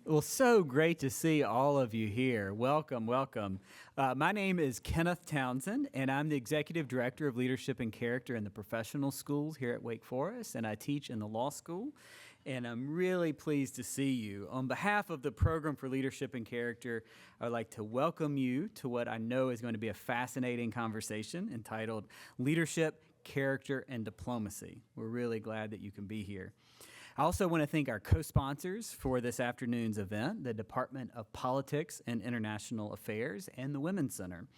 Well, so great to see all of you here. Welcome, welcome. My name is Kenneth Townsend, and I'm the Executive Director of Leadership and Character in the professional schools here at Wake Forest, and I teach in the law school. And I'm really pleased to see you. On behalf of the Program for Leadership and Character, I would like to welcome you to what I know is going to be a fascinating conversation entitled Leadership, Character, and Diplomacy. We're really glad that you can be here. I also want to thank our co-sponsors for this afternoon's event, the Department of Politics and International Affairs and the Women's Center.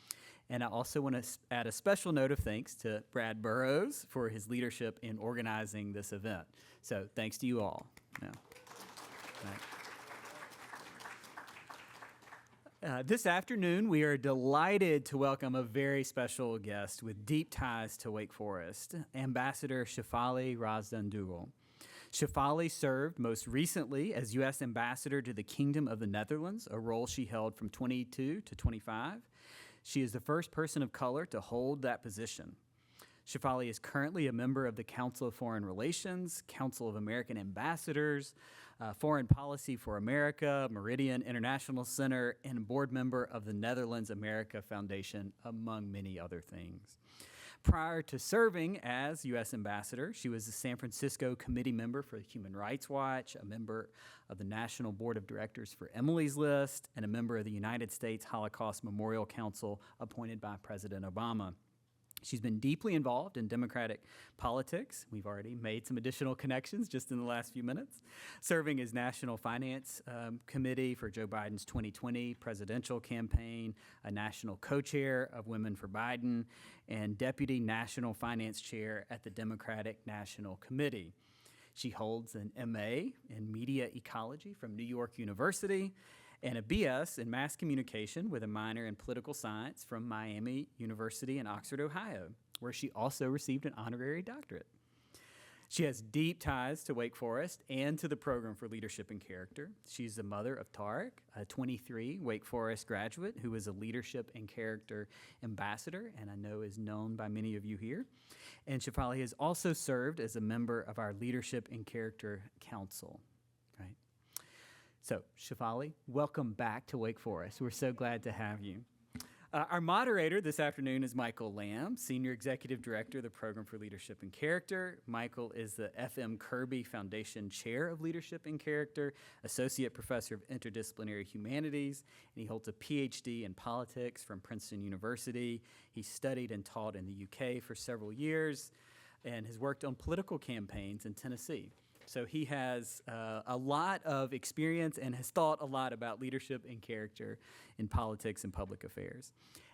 And I also want to add a special note of thanks to Brad Burrows for his leadership in organizing this event. So thanks to you all. This afternoon, we are delighted to welcome a very special guest with deep ties to Wake Forest, Ambassador Shefali Razdan Duggal. Shefali served most recently as U.S. Ambassador to the Kingdom of the Netherlands, a role she held from 22 to 25. She is the first person of color to hold that position. Shefali is currently a member of the Council of Foreign Relations, Council of American Ambassadors, Foreign Policy for America, Meridian International Center, and a board member of the Netherlands America Foundation, among many other things. Prior to serving as U.S. Ambassador, she was a San Francisco committee member for Human Rights Watch, a member of the National Board of Directors for Emily's List, and a member of the United States Holocaust Memorial Council appointed by President Obama. She's been deeply involved in Democratic politics. We've already made some additional connections just in the last few minutes, serving as National Finance Committee for Joe Biden's 2020 presidential campaign, a national co-chair of Women for Biden, and Deputy National Finance Chair at the Democratic National Committee. She holds an MA in Media Ecology from New York University and a BS in Mass Communication with a minor in Political Science from Miami University in Oxford, Ohio, where she also received an honorary doctorate. She has deep ties to Wake Forest and to the Program for Leadership and Character. She's the mother of Tarek, a 23 Wake Forest graduate who is a Leadership and Character Ambassador, and I know is known by many of you here. And Shefali has also served as a member of our Leadership and Character Council. So, Shefali, welcome back to Wake Forest. We're so glad to have you. Our moderator this afternoon is Michael Lamb, Senior Executive Director of the Program for Leadership and Character. Michael is the F.M. Kirby Foundation Chair of Leadership and Character, Associate Professor of Interdisciplinary Humanities, and he holds a Ph.D. in Politics from Princeton University. He studied and taught in the UK for several years and has worked on political campaigns in Tennessee. So he has a lot of experience and has thought a lot about leadership and character in politics and public affairs.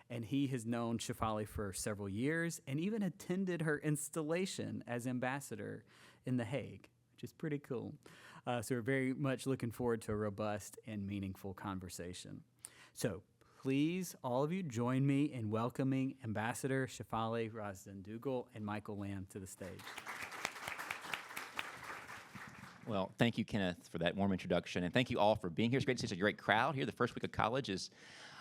And he has known Shefali for several years and even attended her installation as ambassador in The Hague, which is pretty cool. So we're very much looking forward to a robust and meaningful conversation. So please, all of you, join me in welcoming Ambassador Shefali Razdan Duggal and Michael Lamb to the stage. Well, thank you, Kenneth, for that warm introduction, and thank you all for being here. It's great to see such a great crowd here. The first week of college is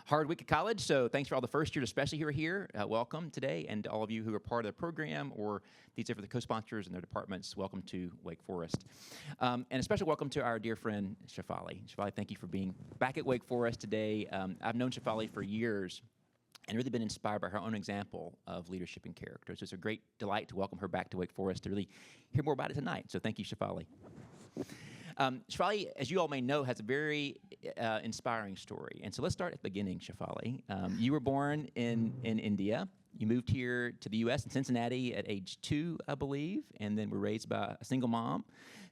hard week of college, so thanks for all the first years, especially who are here. Welcome today, and all of you who are part of the program or these are for the co-sponsors and their departments, welcome to Wake Forest. And a special welcome to our dear friend, Shefali. Shefali, thank you for being back at Wake Forest today. I've known Shefali for years and really been inspired by her own example of leadership and character. So it's a great delight to welcome her back to Wake Forest to really hear more about it tonight. So thank you, Shefali. Shefali, as you all may know, has a very inspiring story. And so let's start at the beginning, Shefali. You were born in India. You moved here to the U.S. in Cincinnati at age 2, I believe, and then were raised by a single mom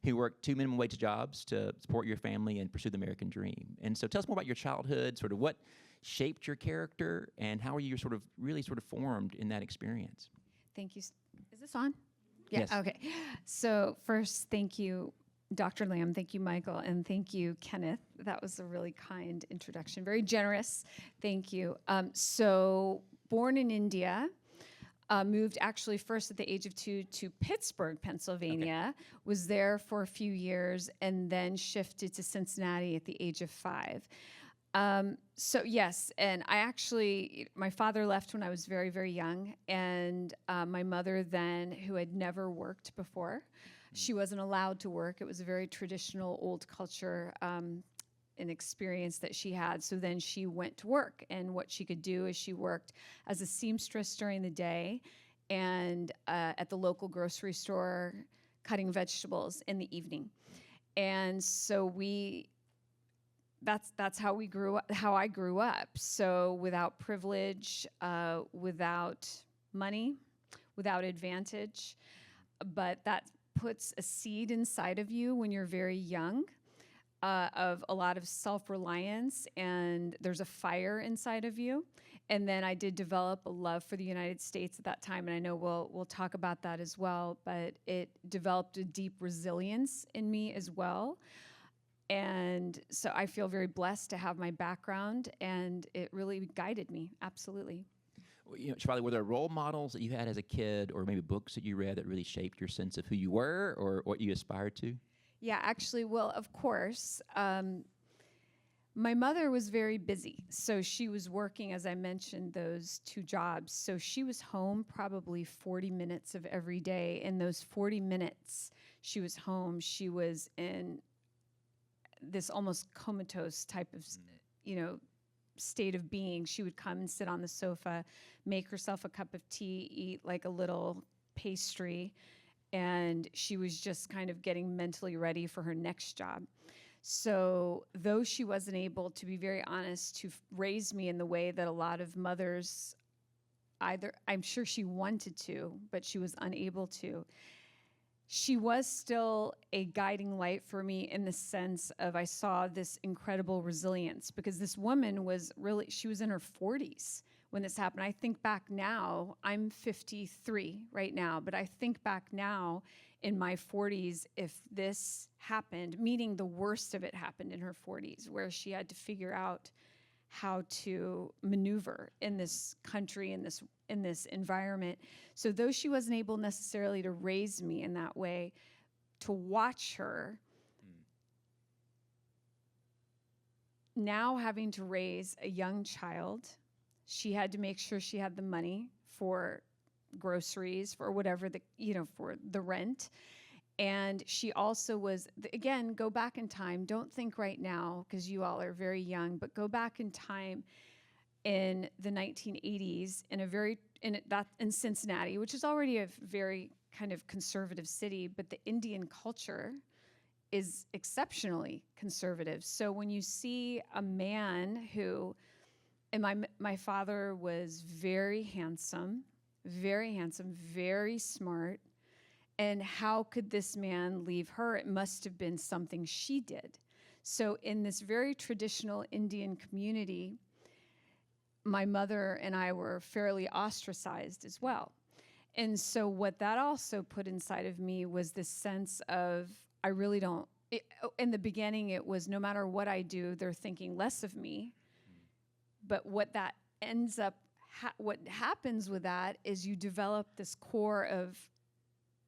who worked 2 minimum wage jobs to support your family and pursue the American dream. And so tell us more about your childhood, sort of what shaped your character, and how are you really formed in that experience? Thank you. Is this on? Yeah, yes. Okay. So first, thank you, Dr. Lamb, thank you, Michael, and thank you, Kenneth. That was a really kind introduction, very generous. Thank you. So born in India, moved actually first at the age of 2 to Pittsburgh, Pennsylvania, was there for a few years, and then shifted to Cincinnati at the age of 5. So yes, and my father left when I was very, very young, and my mother then, who had never worked before, she wasn't allowed to work. It was a very traditional old culture an experience that she had. So then she went to work, and what she could do is she worked as a seamstress during the day and at the local grocery store cutting vegetables in the evening. And so that's how we grew up, how I grew up. So without privilege, without money, without advantage, but that puts a seed inside of you when you're very young, of a lot of self-reliance, and there's a fire inside of you. And then I did develop a love for the United States at that time, and I know we'll talk about that as well, but it developed a deep resilience in me as well. And so I feel very blessed to have my background, and it really guided me, absolutely. Shefali, were there role models that you had as a kid, or maybe books that you read that really shaped your sense of who you were or what you aspired to? Yeah, actually, well, of course. My mother was very busy. So she was working, as I mentioned, those 2 jobs. So she was home probably 40 minutes of every day. In those 40 minutes she was home, she was in this almost comatose type of, state of being. She would come and sit on the sofa, make herself a cup of tea, eat like a little pastry, and she was just kind of getting mentally ready for her next job. So though she wasn't able, to be very honest, to raise me in the way that a lot of mothers either, I'm sure she wanted to, but she was unable to, she was still a guiding light for me in the sense of I saw this incredible resilience, because this woman was really, she was in her 40s when this happened. I think back now, I'm 53 right now, but I think back now in my 40s, if this happened, meaning the worst of it happened in her 40s, where she had to figure out how to maneuver in this country, in this environment. So though she wasn't able necessarily to raise me in that way, to watch her now having to raise a young child, she had to make sure she had the money for groceries, for whatever for the rent. And she also was, again, go back in time. Don't think right now, because you all are very young, but go back in time in the 1980s in Cincinnati, which is already a very kind of conservative city, but the Indian culture is exceptionally conservative. So when you see a man who, and my father was very handsome, very smart. And how could this man leave her? It must have been something she did. So in this very traditional Indian community, my mother and I were fairly ostracized as well. And so what that also put inside of me was this sense of, I really don't, in the beginning it was no matter what I do, they're thinking less of me. But what that ends up, what happens with that is you develop this core of,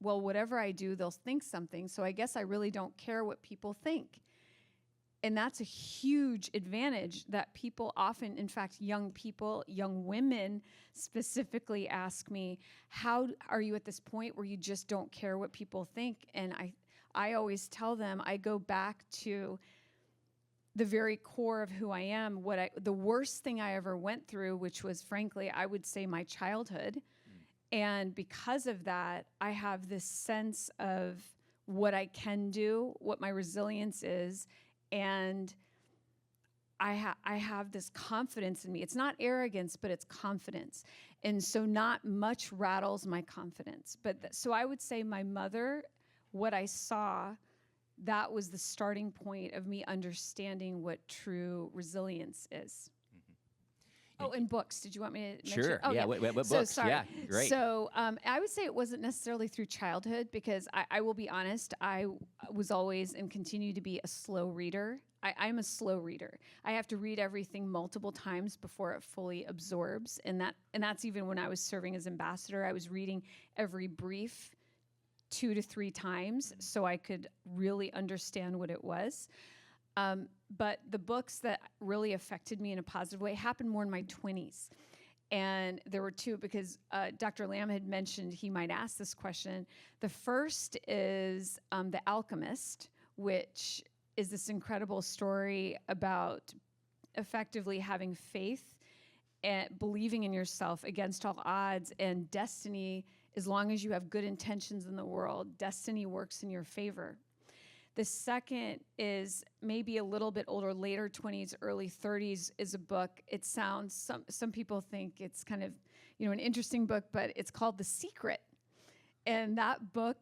well, whatever I do, they'll think something. So I guess I really don't care what people think. And that's a huge advantage that people often, in fact, young people, young women specifically ask me, how are you at this point where you just don't care what people think? And I always tell them, I go back to the very core of who I am, the worst thing I ever went through, which was, frankly, I would say my childhood. And because of that, I have this sense of what I can do, what my resilience is, and I have this confidence in me. It's not arrogance, but it's confidence. And so not much rattles my confidence. But so I would say my mother, what I saw, that was the starting point of me understanding what true resilience is. Oh, and books. Did you want me to mention? Sure. Oh, yeah. What books? So, sorry. Yeah, great. So I would say it wasn't necessarily through childhood, because I will be honest, I was always and continue to be a slow reader. I'm a slow reader. I have to read everything multiple times before it fully absorbs. And that's even when I was serving as ambassador. I was reading every brief 2 to 3 times so I could really understand what it was. But the books that really affected me in a positive way happened more in my 20s. And there were 2, because Dr. Lamb had mentioned he might ask this question. The first is The Alchemist, which is this incredible story about effectively having faith and believing in yourself against all odds, and destiny, as long as you have good intentions in the world, destiny works in your favor. The second is maybe a little bit older, later 20s, early 30s, is a book. It sounds, some people think it's kind of, an interesting book, but it's called The Secret. And that book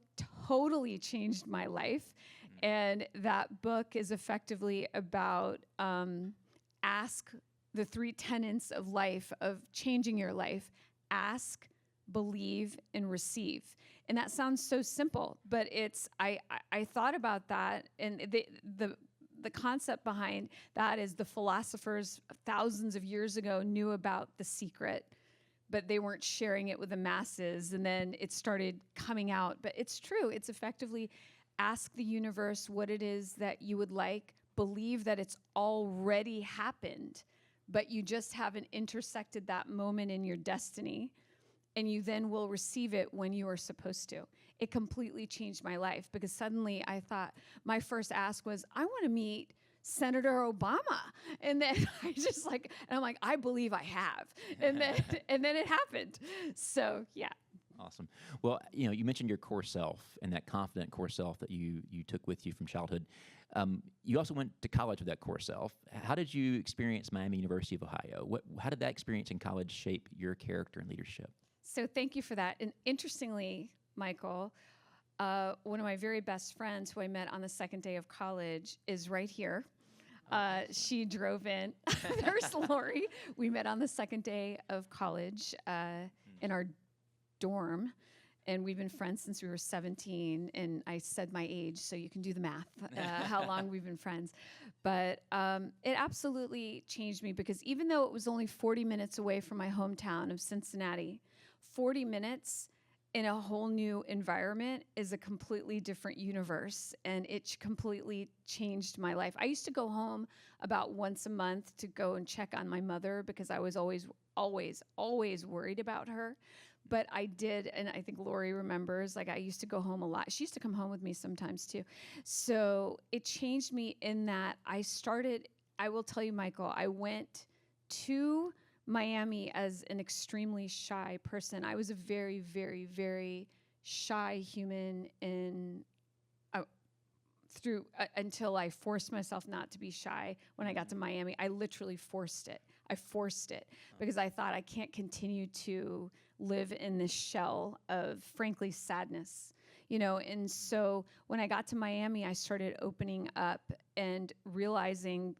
totally changed my life. And that book is effectively about ask the 3 tenets of life, of changing your life: ask, believe, and receive. And that sounds so simple, but I thought about that, and the concept behind that is the philosophers thousands of years ago knew about the secret, but they weren't sharing it with the masses, and then it started coming out. But it's true. It's effectively ask the universe what it is that you would like, believe that it's already happened, but you just haven't intersected that moment in your destiny, and you then will receive it when you are supposed to. It completely changed my life, because suddenly I thought, my first ask was, I want to meet Senator Obama. And then I'm like, I believe I have. And then it happened. So, yeah. Awesome. Well, you mentioned your core self and that confident core self that you took with you from childhood. You also went to college with that core self. How did you experience Miami University of Ohio? How did that experience in college shape your character and leadership? So thank you for that. And interestingly, Michael, one of my very best friends who I met on the second day of college is right here. She drove in. There's Lori. We met on the second day of college in our dorm, and we've been friends since we were 17. And I said my age, so you can do the math, how long we've been friends. But it absolutely changed me, because even though it was only 40 minutes away from my hometown of Cincinnati, 40 minutes in a whole new environment is a completely different universe, and it completely changed my life. I used to go home about once a month to go and check on my mother, because I was always worried about her. But I did, and I think Lori remembers, I used to go home a lot. She used to come home with me sometimes too. So it changed me in that I will tell you, Michael, I went to Miami as an extremely shy person. I was a very, very, very shy human until I forced myself not to be shy. When I got to Miami, I literally forced it. I forced it because I thought I can't continue to live in this shell of, frankly, sadness. And so when I got to Miami, I started opening up and realizing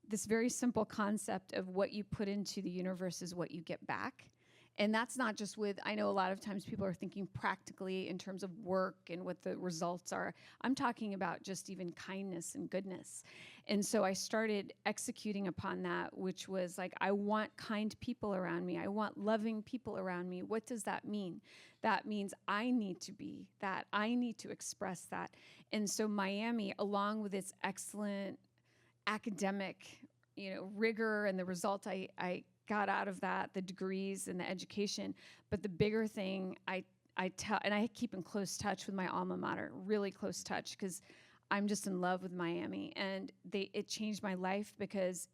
this very simple concept of what you put into the universe is what you get back. And that's not just I know a lot of times people are thinking practically in terms of work and what the results are. I'm talking about just even kindness and goodness. And so I started executing upon that, which was I want kind people around me. I want loving people around me. What does that mean? That means I need to be that. I need to express that. And so Miami, along with its excellent academic, rigor and the result I got out of that, the degrees and the education. But the bigger thing I keep in close touch with my alma mater, really close touch, because I'm just in love with Miami. And it changed my life, because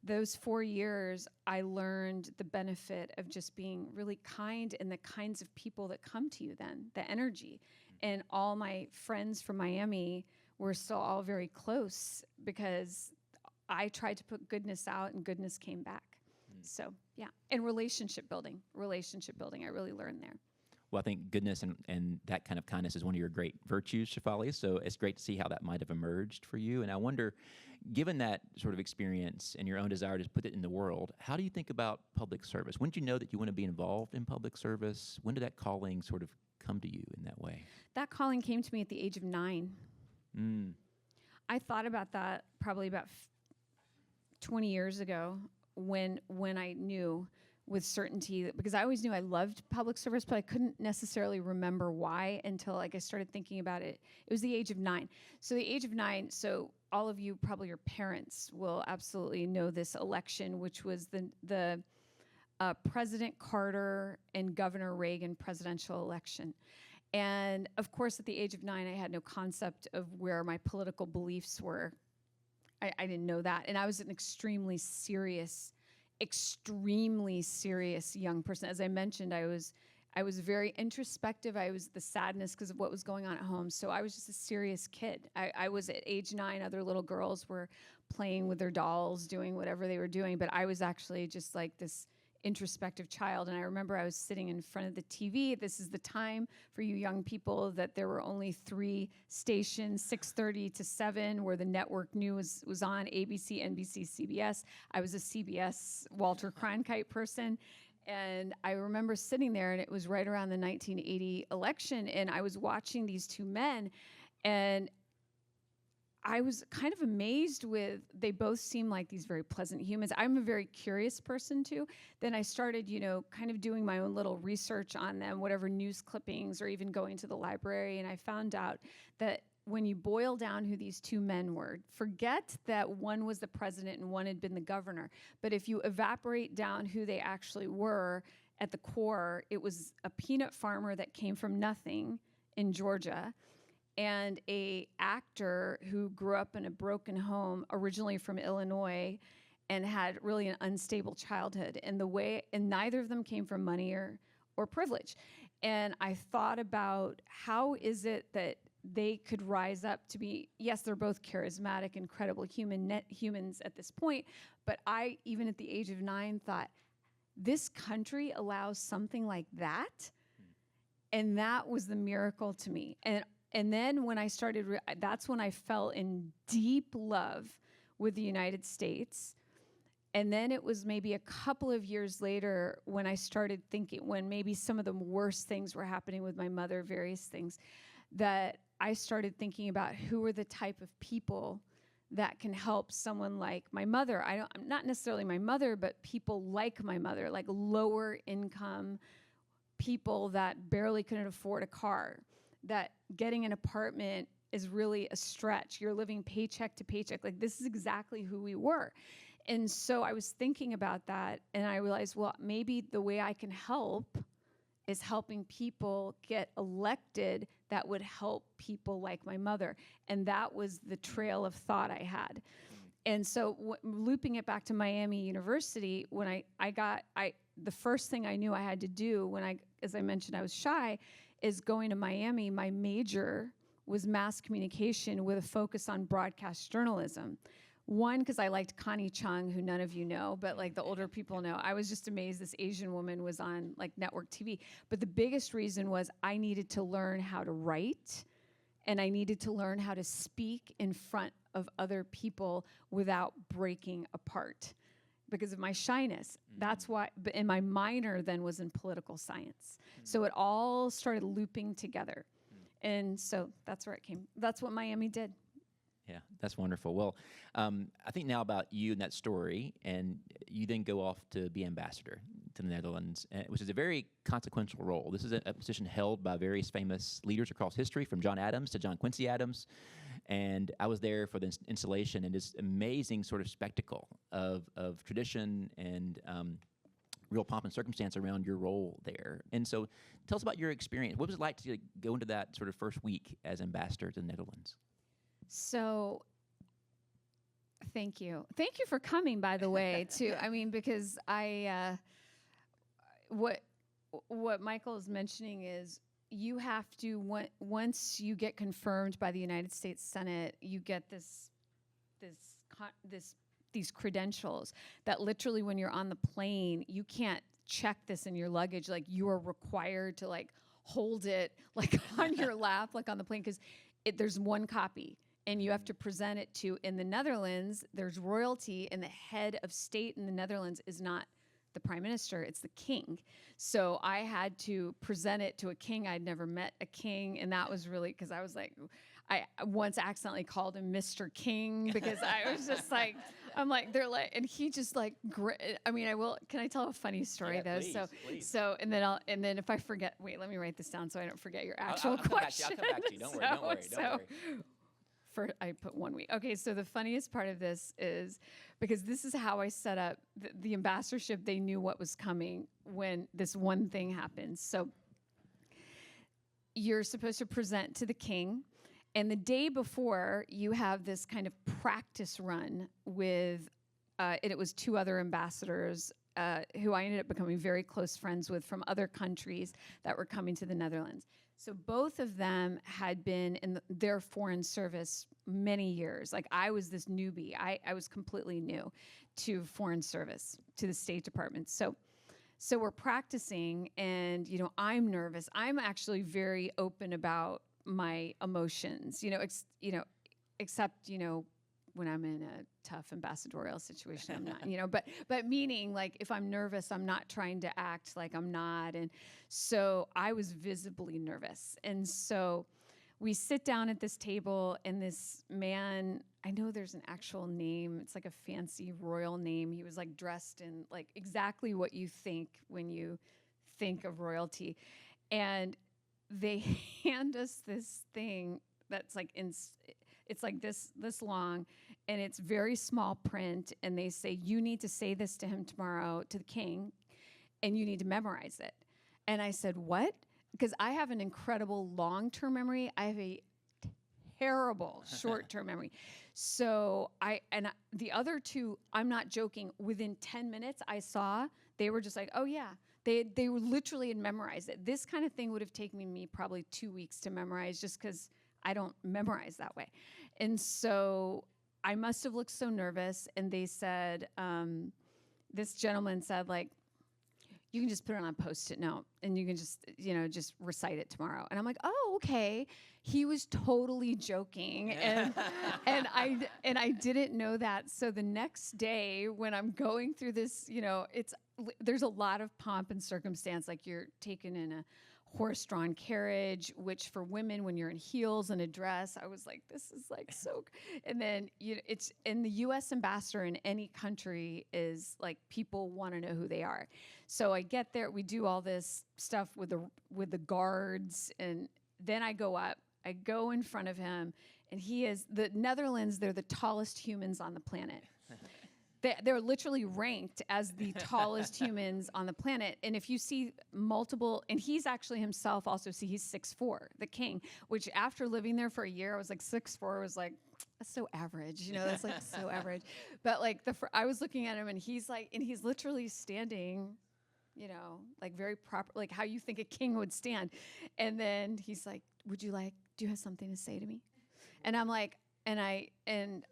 those 4 years, I learned the benefit of just being really kind, and the kinds of people that come to you then, the energy. And all my friends from Miami were still all very close, because I tried to put goodness out and goodness came back. So, yeah. And relationship building, I really learned there. Well, I think goodness and that kind of kindness is one of your great virtues, Shefali. So it's great to see how that might have emerged for you. And I wonder, given that sort of experience and your own desire to put it in the world, how do you think about public service? When did you know that you want to be involved in public service? When did that calling sort of come to you in that way? That calling came to me at the age of 9. I thought about that probably about 20 years ago when I knew with certainty, because I always knew I loved public service, but I couldn't necessarily remember why until I started thinking about it. It was the age of 9. So the age of 9, so all of you, probably your parents, will absolutely know this election, which was the President Carter and Governor Reagan presidential election. And of course, at the age of 9, I had no concept of where my political beliefs were. I didn't know that. And I was an extremely serious young person. As I mentioned, I was very introspective. I was the sadness because of what was going on at home. So I was just a serious kid. I was at age 9, other little girls were playing with their dolls, doing whatever they were doing. But I was actually just like this introspective child. And I remember I was sitting in front of the TV. This is the time for you young people that there were only 3 stations, 6:30 to 7, where the network news was on: ABC, NBC, CBS. I was a CBS Walter Cronkite person. And I remember sitting there, and it was right around the 1980 election, and I was watching these 2 men, and I was kind of amazed they both seemed like these very pleasant humans. I'm a very curious person too. Then I started, kind of doing my own little research on them, whatever news clippings, or even going to the library. And I found out that when you boil down who these 2 men were, forget that one was the president and one had been the governor. But if you evaporate down who they actually were, at the core, it was a peanut farmer that came from nothing in Georgia, and a actor who grew up in a broken home, originally from Illinois, and had really an unstable childhood. And neither of them came from money or privilege. And I thought about, how is it that they could rise up to be, yes, they're both charismatic, incredible humans at this point, but I, even at the age of 9, thought, this country allows something like that? And that was the miracle to me. And then when I started, that's when I fell in deep love with the United States. And then it was maybe a couple of years later when I started thinking, when maybe some of the worst things were happening with my mother, various things, that I started thinking about who are the type of people that can help someone like my mother. I'm not necessarily my mother, but people like my mother, like lower income people that barely couldn't afford a car, that getting an apartment is really a stretch. You're living paycheck to paycheck. Like, this is exactly who we were. And so I was thinking about that, and I realized, well, maybe the way I can help is helping people get elected that would help people like my mother. And that was the trail of thought I had. And so looping it back to Miami University, when the first thing I knew I had to do as I mentioned, I was shy, is going to Miami. My major was mass communication with a focus on broadcast journalism. One, because I liked Connie Chung, who none of you know, but like the older people know. I was just amazed this Asian woman was on like network TV. But the biggest reason was I needed to learn how to write, and I needed to learn how to speak in front of other people without breaking apart because of my shyness. That's why, and my minor then was in political science. So it all started looping together. And so that's where it came. That's what Miami did. Yeah, that's wonderful. Well, I think now about you and that story, and you then go off to be ambassador to the Netherlands, which is a very consequential role. This is a position held by various famous leaders across history, from John Adams to John Quincy Adams. And I was there for the installation, and this amazing sort of spectacle of tradition and real pomp and circumstance around your role there. And so tell us about your experience. What was it like to go into that sort of first week as ambassador to the Netherlands? So thank you. Thank you for coming, by the way, too. I mean, because what Michael is mentioning is you have to, once you get confirmed by the United States Senate, you get these credentials that literally when you're on the plane, you can't check this in your luggage. Like, you are required to like hold it like on your lap, like on the plane, because there's one copy. And you have to present it to, in the Netherlands, there's royalty, and the head of state in the Netherlands is not the prime minister, it's the king. So I had to present it to a king. I'd never met a king, and that was really, because I was like, I once accidentally called him Mr. King, because I was just like, I'm like, they're like, and he just like, I mean, can I tell a funny story though? Please. So, and then if I forget, wait, let me write this down so I don't forget your actual question. I'll come back to you. Don't worry. I put 1 week. Okay, so the funniest part of this is, because this is how I set up the ambassadorship. They knew what was coming when this one thing happened. So you're supposed to present to the king. And the day before, you have this kind of practice run with, and it was 2 other ambassadors who I ended up becoming very close friends with from other countries that were coming to the Netherlands. So both of them had been in their foreign service many years. Like I was this newbie. I was completely new to foreign service, to the State Department. So we're practicing, and I'm nervous. I'm actually very open about my emotions, except when I'm in a tough ambassadorial situation, I'm not, but meaning like if I'm nervous, I'm not trying to act like I'm not. And so I was visibly nervous. And so we sit down at this table, and this man, I know there's an actual name. It's like a fancy royal name. He was like dressed in like exactly what you think when you think of royalty. And they hand us this thing that's like it's like this long, and it's very small print, and they say, you need to say this to him tomorrow, to the king, and you need to memorize it. And I said, what? Because I have an incredible long-term memory. I have a terrible short-term memory. So the other 2, I'm not joking, within 10 minutes I saw, they were just like, oh yeah. They were literally had memorized it. This kind of thing would have taken me probably 2 weeks to memorize, just because I don't memorize that way. And so I must have looked so nervous. And they said, this gentleman said, like, you can just put it on a Post-it note, and you can just recite it tomorrow. And I'm like, oh, okay. He was totally joking, and I didn't know that. So the next day, when I'm going through this, there's a lot of pomp and circumstance. Like you're taken in a horse-drawn carriage, which for women, when you're in heels and a dress, I was like, this is like so. And then it's in the U.S. ambassador in any country is like people want to know who they are. So I get there, we do all this stuff with the guards, and then I go up. I go in front of him, and the Netherlands. They're the tallest humans on the planet. They're literally ranked as the tallest humans on the planet. And if you see multiple, and he's actually himself also, he's 6'4", the king, which after living there for a year, I was like 6'4", was like, that's so average, that's like so average. But like I was looking at him, and he's literally standing, like very proper, like how you think a king would stand. And then he's like, do you have something to say to me? And I'm like, and I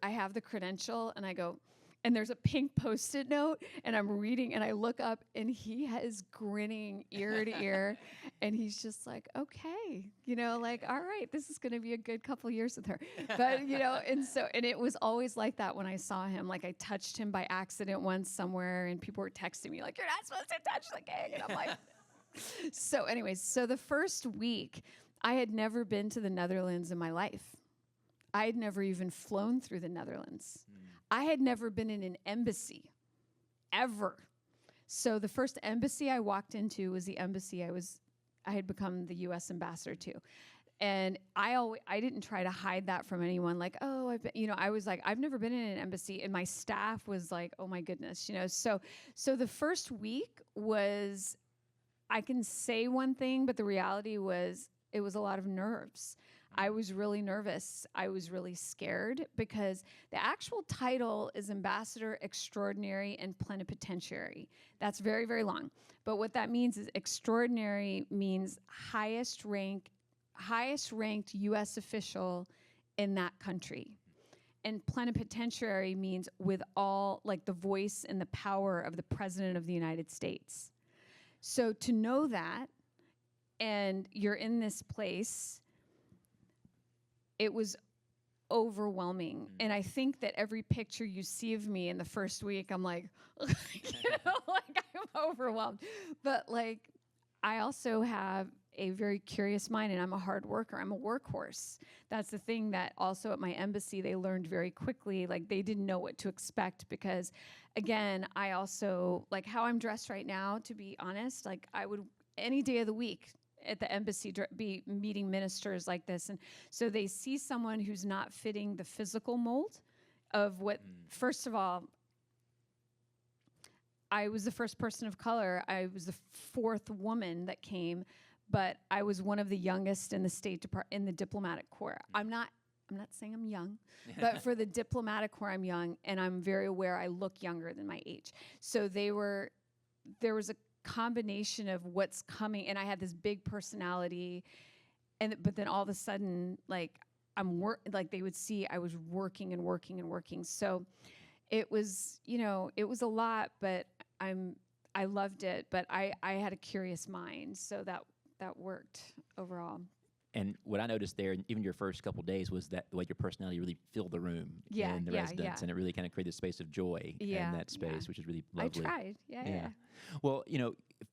have the credential, and I go, and there's a pink Post-it note, and I'm reading, and I look up, and he is grinning ear to ear, and he's just like, okay, like, all right, this is going to be a good couple years with her. But, and it was always like that when I saw him. Like, I touched him by accident once somewhere, and people were texting me, like, you're not supposed to touch the king. And I'm like, so anyways, so the first week, I had never been to the Netherlands in my life. I had never even flown through the Netherlands. I had never been in an embassy, ever. So the first embassy I walked into was the embassy I had become the U.S. ambassador to. And I didn't try to hide that from anyone. Like, oh, I was like, I've never been in an embassy. And my staff was like, oh my goodness, So the first week was, I can say one thing, but the reality was, it was a lot of nerves. I was really nervous. I was really scared because the actual title is Ambassador Extraordinary and Plenipotentiary. That's very, very long. But what that means is extraordinary means highest ranked U.S. official in that country. And plenipotentiary means with all, like the voice and the power of the President of the United States. So to know that, and you're in this place, it was overwhelming. And I think that every picture you see of me in the first week, I'm like, like I'm overwhelmed. But like, I also have a very curious mind, and I'm a hard worker. I'm a workhorse. That's the thing that also at my embassy, they learned very quickly. Like, they didn't know what to expect because, again, I also, like how I'm dressed right now, to be honest, like I would any day of the week at the embassy be meeting ministers like this. And so they see someone who's not fitting the physical mold of what, first of all, I was the first person of color. I was the fourth woman that came, but I was one of the youngest in the in the diplomatic corps. I'm not saying I'm young, but for the diplomatic corps, I'm young, and I'm very aware I look younger than my age. So there was a combination of what's coming, and I had this big personality, but then all of a sudden, like they would see I was working and working and working. So it was, it was a lot, but I loved it, but I had a curious mind, so that worked overall. And what I noticed there, even your first couple of days, was that the way your personality really filled the room and the residents, and it really kind of created a space of joy in that space, which is really lovely. I tried, yeah. Well,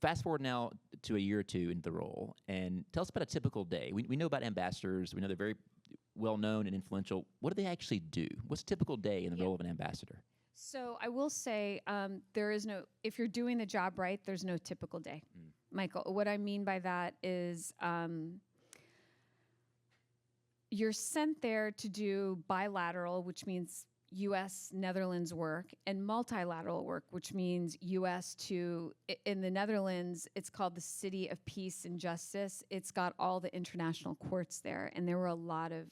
fast forward now to a year or two into the role, and tell us about a typical day. We know about ambassadors. We know they're very well known and influential. What do they actually do? What's a typical day in the role of an ambassador? So I will say if you're doing the job right, there's no typical day. Michael, what I mean by that is you're sent there to do bilateral, which means U.S.-Netherlands work, and multilateral work, which means U.S. to, in the Netherlands, it's called the City of Peace and Justice. It's got all the international courts there, and there were a lot of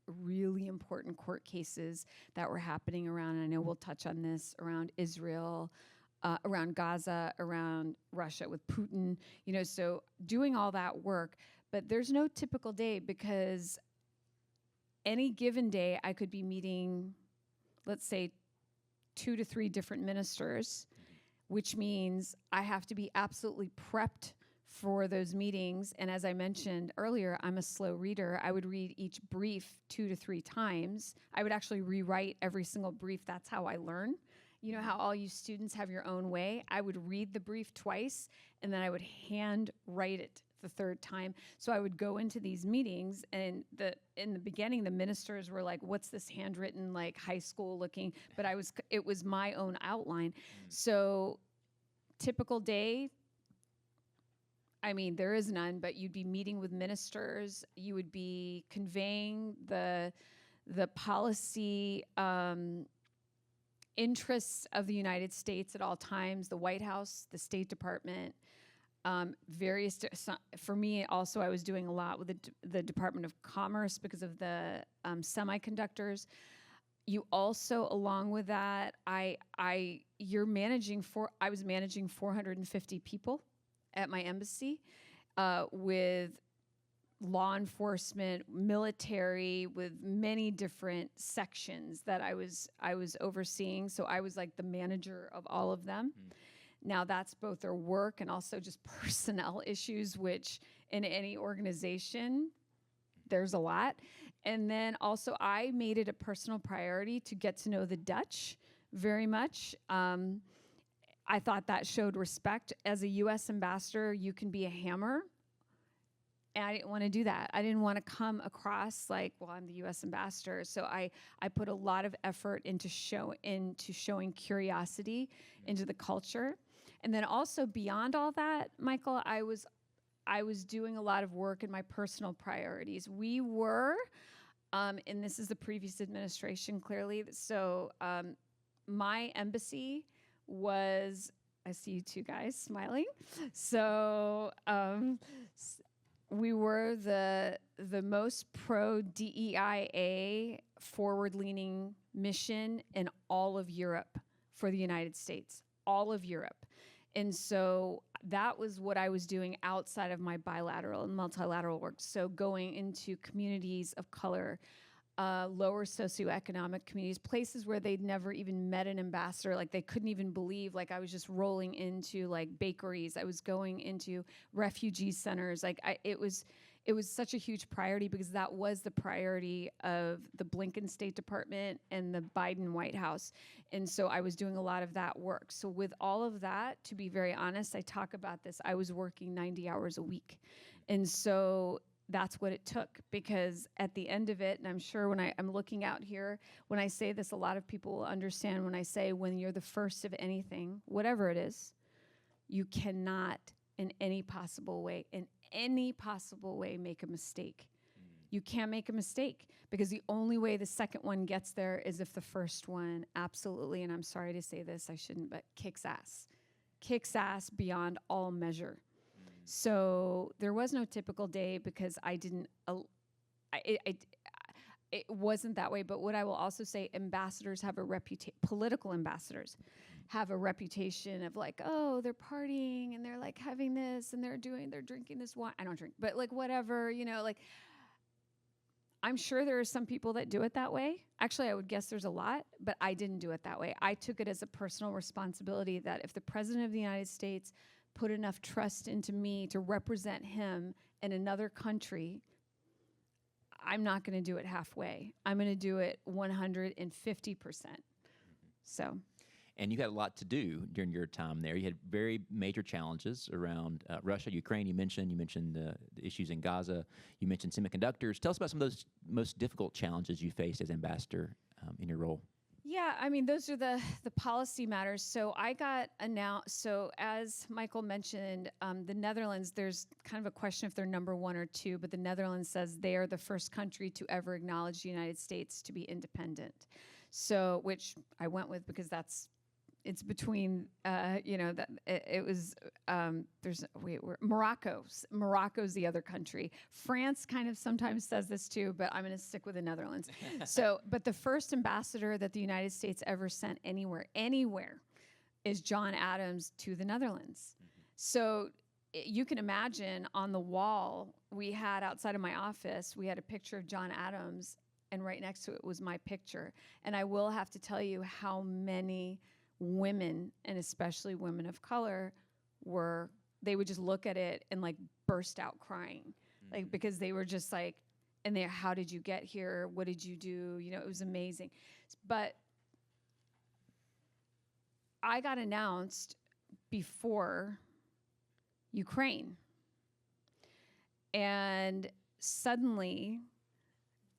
really important court cases that were happening around, and I know we'll touch on this, around Israel, around Gaza, around Russia with Putin, so doing all that work. But there's no typical day, because any given day I could be meeting, let's say, 2 to 3 different ministers, which means I have to be absolutely prepped for those meetings. And as I mentioned earlier, I'm a slow reader. I would read each brief 2 to 3 times. I would actually rewrite every single brief. That's how I learn. You know how all you students have your own way? I would read the brief twice, and then I would hand write it the 3rd time. So I would go into these meetings, and in the beginning, the ministers were like, what's this handwritten, like high school looking? But it was my own outline. So typical day, I mean, there is none, but you'd be meeting with ministers. You would be conveying the policy interests of the United States at all times, the White House, the State Department, for me also, I was doing a lot with the Department of Commerce because of the semiconductors. You also, along with that, I was managing 450 people at my embassy, with law enforcement, military, with many different sections that I was overseeing. So I was like the manager of all of them. Now that's both their work and also just personnel issues, which in any organization, there's a lot. And then also I made it a personal priority to get to know the Dutch very much. I thought that showed respect. As a U.S. ambassador, you can be a hammer. And I didn't want to do that. I didn't want to come across like, well, I'm the U.S. ambassador. So I put a lot of effort into showing curiosity into the culture. And then also beyond all that, Michael, I was doing a lot of work in my personal priorities. We were, and this is the previous administration clearly, so my embassy was, I see you two guys smiling. So we were the most pro-DEIA forward-leaning mission in all of Europe for the United States, all of Europe. And so that was what I was doing outside of my bilateral and multilateral work. So going into communities of color, lower socioeconomic communities, places where they'd never even met an ambassador, like they couldn't even believe, like I was just rolling into like bakeries. I was going into refugee centers. Like it was such a huge priority because that was the priority of the Blinken State Department and the Biden White House. And so I was doing a lot of that work. So with all of that, to be very honest, I talk about this, I was working 90 hours a week. And so that's what it took, because at the end of it, and I'm sure when I'm looking out here, when I say this, a lot of people will understand when I say when you're the first of anything, whatever it is, you cannot in any possible way make a mistake. You can't make a mistake because the only way the second one gets there is if the first one absolutely, and I'm sorry to say this, I shouldn't, but kicks ass beyond all measure. So there was no typical day because I didn't, it wasn't that way. But what I will also say, ambassadors have a reputation, political ambassadors have a reputation of like, oh, they're partying and they're like having this and they're drinking this wine. I don't drink, but like whatever, like I'm sure there are some people that do it that way. Actually, I would guess there's a lot, but I didn't do it that way. I took it as a personal responsibility that if the President of the United States put enough trust into me to represent him in another country, I'm not going to do it halfway. I'm going to do it 150%. So. And you had a lot to do during your time there. You had very major challenges around Russia, Ukraine. You mentioned the issues in Gaza. You mentioned semiconductors. Tell us about some of those most difficult challenges you faced as ambassador in your role. Yeah, I mean, those are the policy matters. So I got announced. So as Michael mentioned, the Netherlands, there's kind of a question if they're number 1 or 2, but the Netherlands says they are the first country to ever acknowledge the United States to be independent. So, which I went with because it's between, that it was, Morocco's the other country. France kind of sometimes says this too, but I'm going to stick with the Netherlands. But the first ambassador that the United States ever sent anywhere, is John Adams to the Netherlands. So you can imagine on the wall we had outside of my office, we had a picture of John Adams, and right next to it was my picture. And I will have to tell you how many women, and especially women of color, they would just look at it and like burst out crying, like because they were just like, and they, how did you get here? What did you do? It was amazing. But I got announced before Ukraine, and suddenly,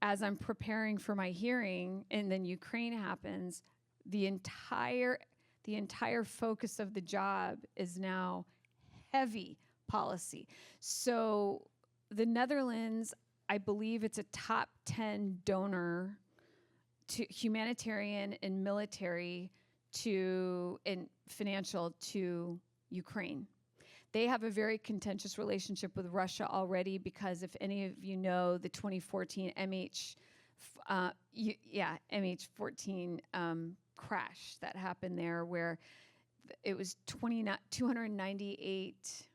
as I'm preparing for my hearing, and then Ukraine happens, the entire focus of the job is now heavy policy. So the Netherlands, I believe it's a top 10 donor to humanitarian and military and financial to Ukraine. They have a very contentious relationship with Russia already because if any of you know the 2014 MH14 crash that happened there where it was 298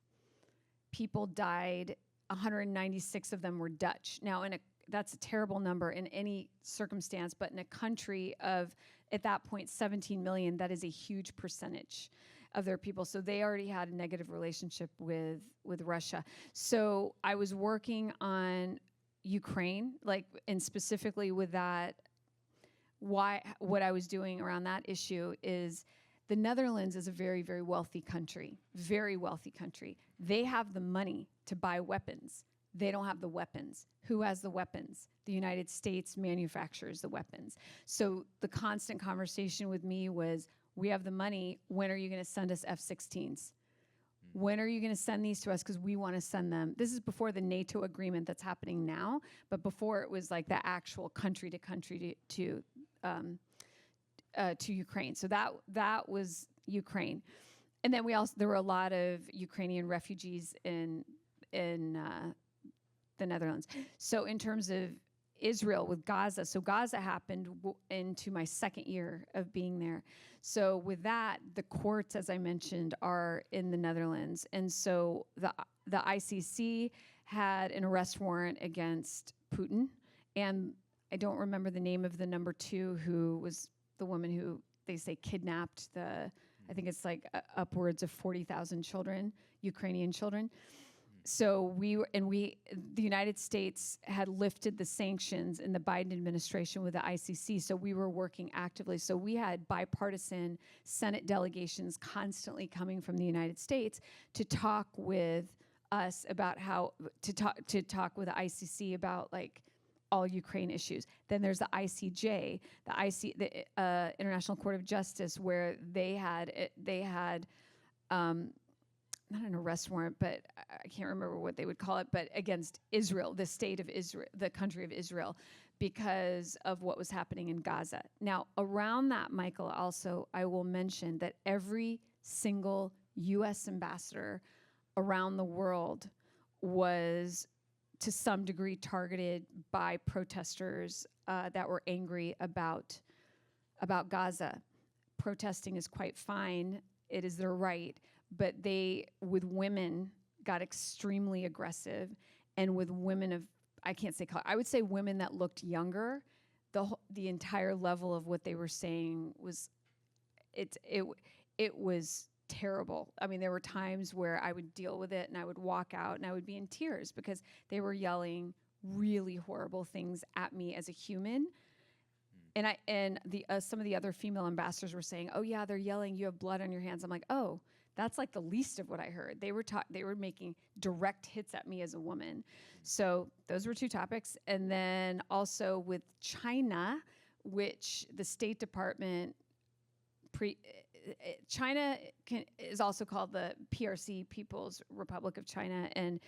people died, 196 of them were Dutch. Now, that's a terrible number in any circumstance, but in a country of, at that point, 17 million, that is a huge percentage of their people. So they already had a negative relationship with Russia. So I was working on Ukraine, and specifically with that, what I was doing around that issue is the Netherlands is a very, very wealthy country, very wealthy country. They have the money to buy weapons. They don't have the weapons. Who has the weapons? The United States manufactures the weapons. So the constant conversation with me was, we have the money. When are you going to send us F-16s? When are you going to send these to us? Because we want to send them. This is before the NATO agreement that's happening now, but before it was like the actual country to country to Ukraine. So that was Ukraine, and then there were a lot of Ukrainian refugees in the Netherlands. So in terms of Israel with Gaza, so Gaza happened into my second year of being there. So with that, the courts, as I mentioned, are in the Netherlands. And so the ICC had an arrest warrant against Putin. And I don't remember the name of the number 2, who was the woman who they say kidnapped I think it's like upwards of 40,000 children, Ukrainian children. So the United States had lifted the sanctions in the Biden administration with the ICC. So we were working actively. So we had bipartisan Senate delegations constantly coming from the United States to talk with us about to talk with the ICC about all Ukraine issues. Then there's the ICJ, the International Court of Justice, where they had not an arrest warrant, but I can't remember what they would call it, but against Israel, the state of Israel, the country of Israel, because of what was happening in Gaza. Now, around that, Michael, also, I will mention that every single U.S. ambassador around the world was to some degree targeted by protesters that were angry about Gaza. Protesting is quite fine. It is their right. But they, with women, got extremely aggressive. And with women of, I can't say color, I would say women that looked younger, the entire level of what they were saying was, it was terrible. I mean, there were times where I would deal with it and I would walk out and I would be in tears because they were yelling really horrible things at me as a human. And some of the other female ambassadors were saying, "Oh yeah, they're yelling. You have blood on your hands." I'm like, "Oh, that's like the least of what I heard." They were making direct hits at me as a woman. So those were two topics. And then also with China, which the State Department China is also called the PRC, People's Republic of China, and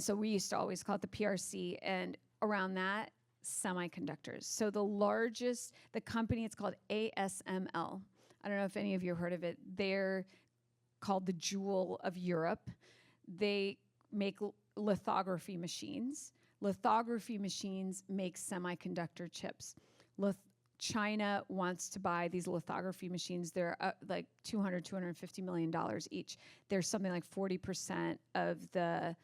so we used to always call it the PRC. And around that, semiconductors. So the company, it's called ASML. I don't know if any of you have heard of it. They're called the jewel of Europe. They make lithography machines. Lithography machines make semiconductor chips. China wants to buy these lithography machines. They're like $250 million each. They're something like 40% of the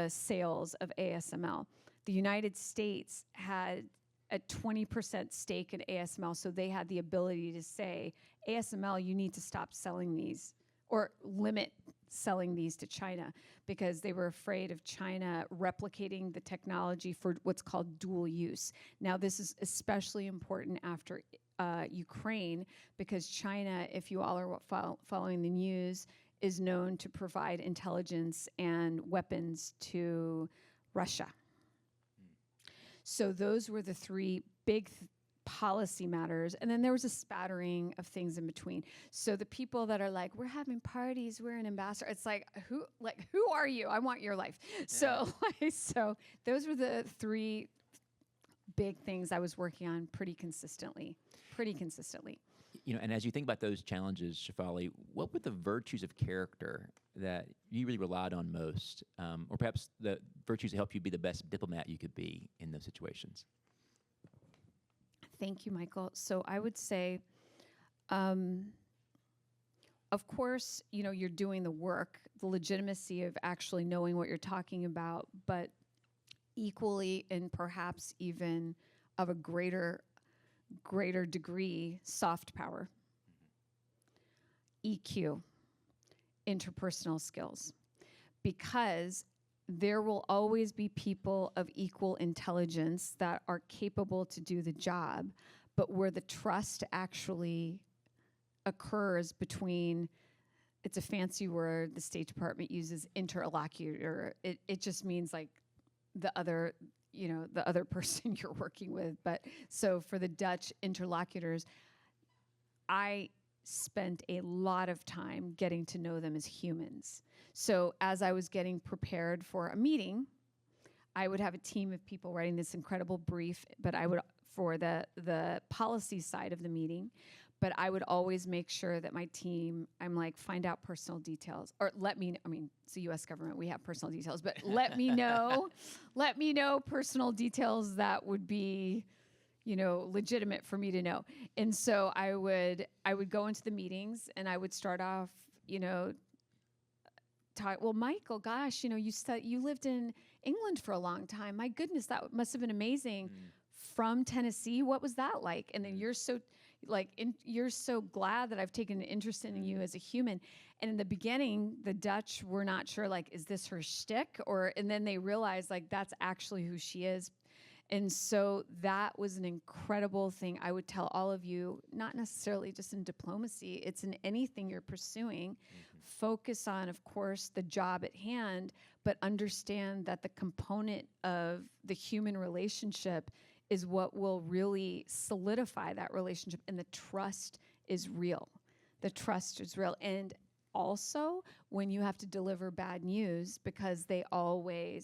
sales of ASML. The United States had a 20% stake in ASML, so they had the ability to say, ASML, you need to stop selling these or limit selling these to China, because they were afraid of China replicating the technology for what's called dual use. Now, this is especially important after Ukraine, because China, if you all are following the news, is known to provide intelligence and weapons to Russia. So those were the three big policy matters. And then there was a spattering of things in between. So the people that are like, we're having parties, we're an ambassador. It's like, who are you? I want your life. Yeah. So those were the three big things I was working on pretty consistently. You know, and as you think about those challenges, Shefali, what were the virtues of character that you really relied on most, or perhaps the virtues that helped you be the best diplomat you could be in those situations? Thank you, Michael. So I would say, of course, you're doing the work, the legitimacy of actually knowing what you're talking about, but equally and perhaps even of a greater degree, soft power, EQ, interpersonal skills, because there will always be people of equal intelligence that are capable to do the job, but where the trust actually occurs between, it's a fancy word the State Department uses, interlocutor. It just means like the other person you're working with. But so for the Dutch interlocutors, I spent a lot of time getting to know them as humans. So as I was getting prepared for a meeting, I would have a team of people writing this incredible brief, but I would, for the policy side of the meeting, but I would always make sure that my team, I'm like, find out personal details, or it's the US government, we have personal details, but let me know personal details that would be, legitimate for me to know. And so I would go into the meetings and I would start off, well, Michael, gosh, you lived in England for a long time. My goodness, that must have been amazing. From Tennessee, what was that like? And then you're so glad that I've taken an interest in you as a human. And in the beginning, the Dutch were not sure, like, is this her shtick? And then they realized, like, that's actually who she is. And so that was an incredible thing. I would tell all of you, not necessarily just in diplomacy, it's in anything you're pursuing. Focus on, of course, the job at hand, but understand that the component of the human relationship is what will really solidify that relationship. And the trust is real. And also, when you have to deliver bad news, because they already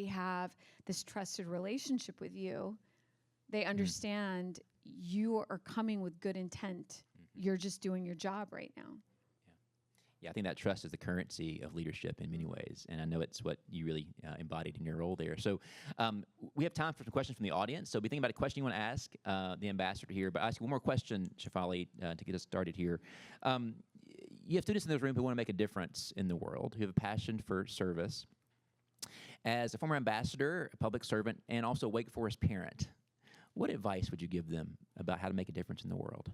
have this trusted relationship with you, they understand you are coming with good intent. You're just doing your job right now. Yeah, I think that trust is the currency of leadership in many ways, and I know it's what you really embodied in your role there. So we have time for some questions from the audience, so be thinking about a question you want to ask the ambassador here, but I'll ask you one more question, Shefali, to get us started here. You have students in this room who want to make a difference in the world, who have a passion for service. As a former ambassador, a public servant, and also a Wake Forest parent, what advice would you give them about how to make a difference in the world?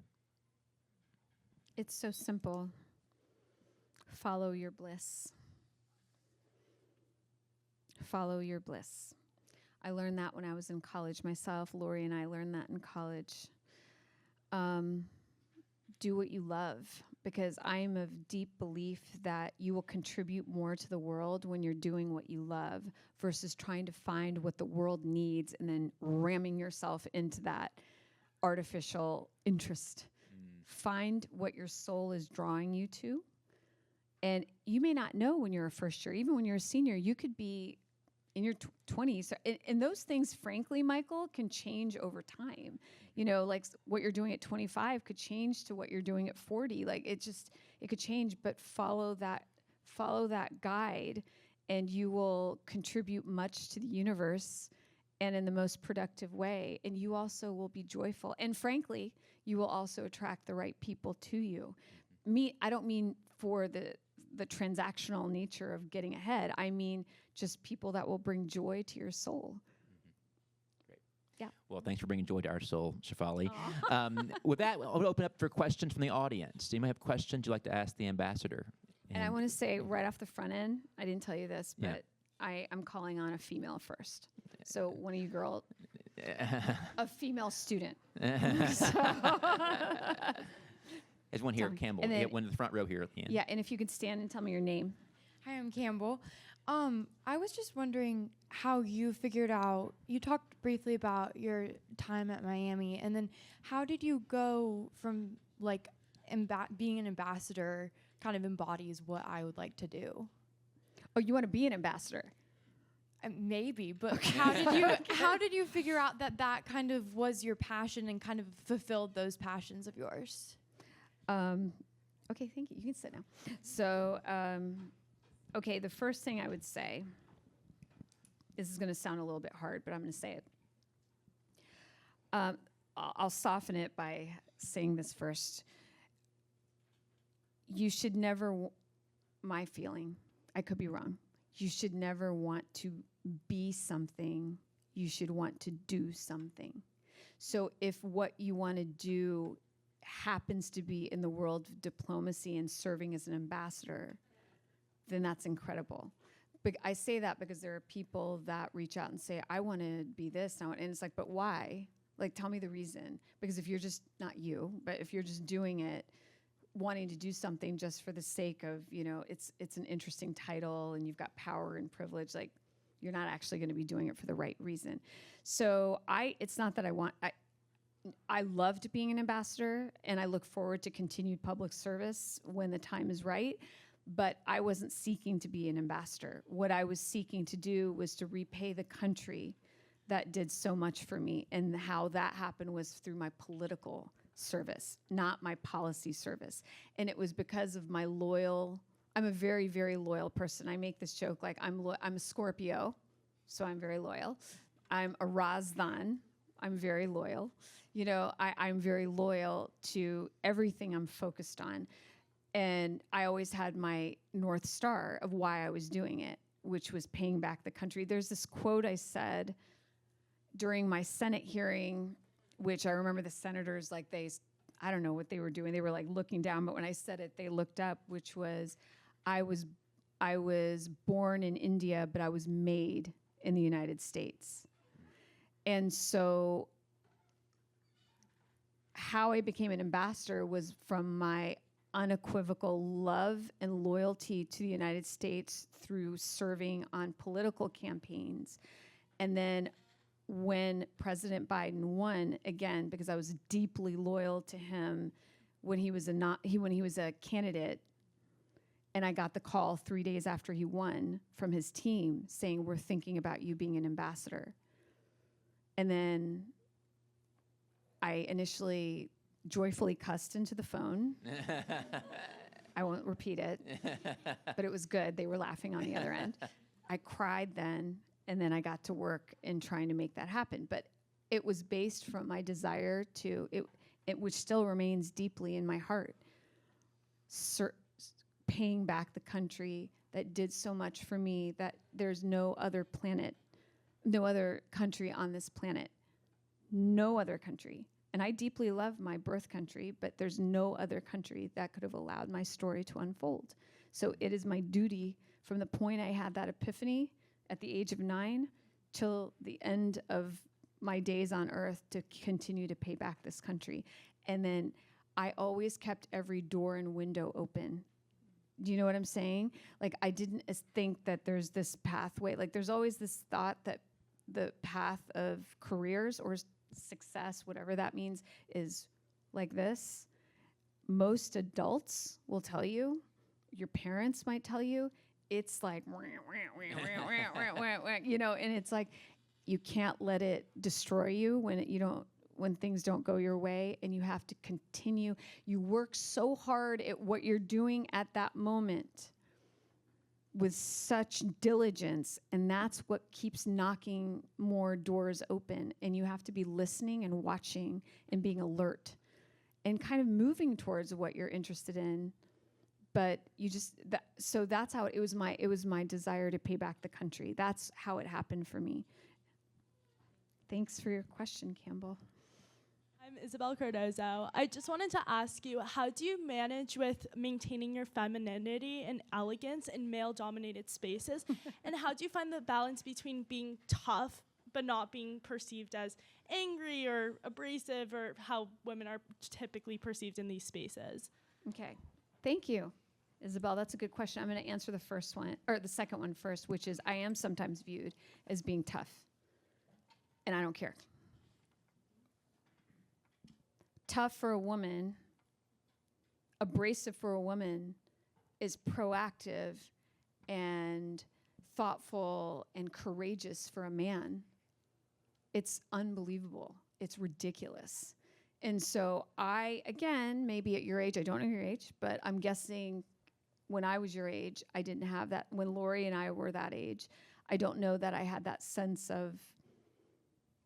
It's so simple. Follow your bliss. Follow your bliss. I learned that when I was in college myself. Lori and I learned that in college. Do what you love, because I am of deep belief that you will contribute more to the world when you're doing what you love versus trying to find what the world needs and then ramming yourself into that artificial interest. Find what your soul is drawing you to. And you may not know when you're a first year, even when you're a senior, you could be in your 20s. And those things, frankly, Michael, can change over time. You know, like what you're doing at 25 could change to what you're doing at 40. Like it could change, but follow that guide and you will contribute much to the universe and in the most productive way. And you also will be joyful. And frankly, you will also attract the right people to you. I don't mean for the transactional nature of getting ahead. I mean just people that will bring joy to your soul. Great. Yeah. Well, thanks for bringing joy to our soul, Shefali. With that, I'll open up for questions from the audience. Do you have questions you'd like to ask the ambassador? And I want to say right off the front end, I didn't tell you this, Yeah. but I'm calling on a female first. So one of you girls, a female student. There's one here, Tell me. Campbell. And then- One in the front row here at the end. Yeah, and if you could stand and tell me your name. Hi, I'm Campbell. I was just wondering how you figured out, you talked briefly about your time at Miami, and then how did you go from like being an ambassador kind of embodies what I would like to do? Oh, you want to be an ambassador? Maybe, but how did you figure out that kind of was your passion and kind of fulfilled those passions of yours? Okay, thank you. You can sit now. So, okay, the first thing I would say, this is going to sound a little bit hard, but I'm going to say it. I'll soften it by saying this first. You should never, my feeling, I could be wrong, you should never want to be something, you should want to do something. So if what you want to do happens to be in the world of diplomacy and serving as an ambassador, then that's incredible. But I say that because there are people that reach out and say, I want to be this, and it's like, but why? Like, tell me the reason. Because if you're just, not you, but if you're just doing it, wanting to do something just for the sake of, you know, it's an interesting title and you've got power and privilege, like, you're not actually going to be doing it for the right reason. So it's not that I loved being an ambassador, and I look forward to continued public service when the time is right, but I wasn't seeking to be an ambassador. What I was seeking to do was to repay the country that did so much for me, and how that happened was through my political service, not my policy service. And it was because of my I'm a very, very loyal person. I make this joke, like I'm a Scorpio, so I'm very loyal. I'm a Razdan, I'm very loyal. You know, I'm very loyal to everything I'm focused on. And I always had my North Star of why I was doing it, which was paying back the country. There's this quote I said during my Senate hearing, which I remember the senators, like I don't know what they were doing. They were like looking down, but when I said it, they looked up, which was, I was born in India, but I was made in the United States. And so how I became an ambassador was from my unequivocal love and loyalty to the United States through serving on political campaigns. And then when President Biden won, again, because I was deeply loyal to him when he was a candidate, and I got the call 3 days after he won from his team saying, we're thinking about you being an ambassador. And then I initially joyfully cussed into the phone. I won't repeat it, but it was good. They were laughing on the other end. I cried then, and then I got to work in trying to make that happen. But it was based from my desire to, which still remains deeply in my heart, paying back the country that did so much for me that there's no other planet, no other country on this planet, no other country. And I deeply love my birth country, but there's no other country that could have allowed my story to unfold. So it is my duty from the point I had that epiphany at the age of 9 till the end of my days on earth to continue to pay back this country. And then I always kept every door and window open. Do you know what I'm saying? Like, I didn't think that there's this pathway. Like, there's always this thought that the path of careers or success, whatever that means, is like this. Most adults will tell you, your parents might tell you, it's like, you know, and it's like, you can't let it destroy you when things don't go your way, and you have to continue. You work so hard at what you're doing at that moment with such diligence, and that's what keeps knocking more doors open. And you have to be listening and watching and being alert and kind of moving towards what you're interested in. But so that's how it was my desire to pay back the country. That's how it happened for me. Thanks for your question, Campbell. I'm Isabel Cardozo. I just wanted to ask you, how do you manage with maintaining your femininity and elegance in male-dominated spaces? And how do you find the balance between being tough but not being perceived as angry or abrasive, or how women are typically perceived in these spaces? Okay. Thank you, Isabel. That's a good question. I'm going to answer the second one first, which is I am sometimes viewed as being tough, and I don't care. Tough for a woman, abrasive for a woman, is proactive and thoughtful and courageous for a man. It's unbelievable. It's ridiculous. And so again, maybe at your age, I don't know your age, but I'm guessing when I was your age, I didn't have that. When Lori and I were that age, I don't know that I had that sense of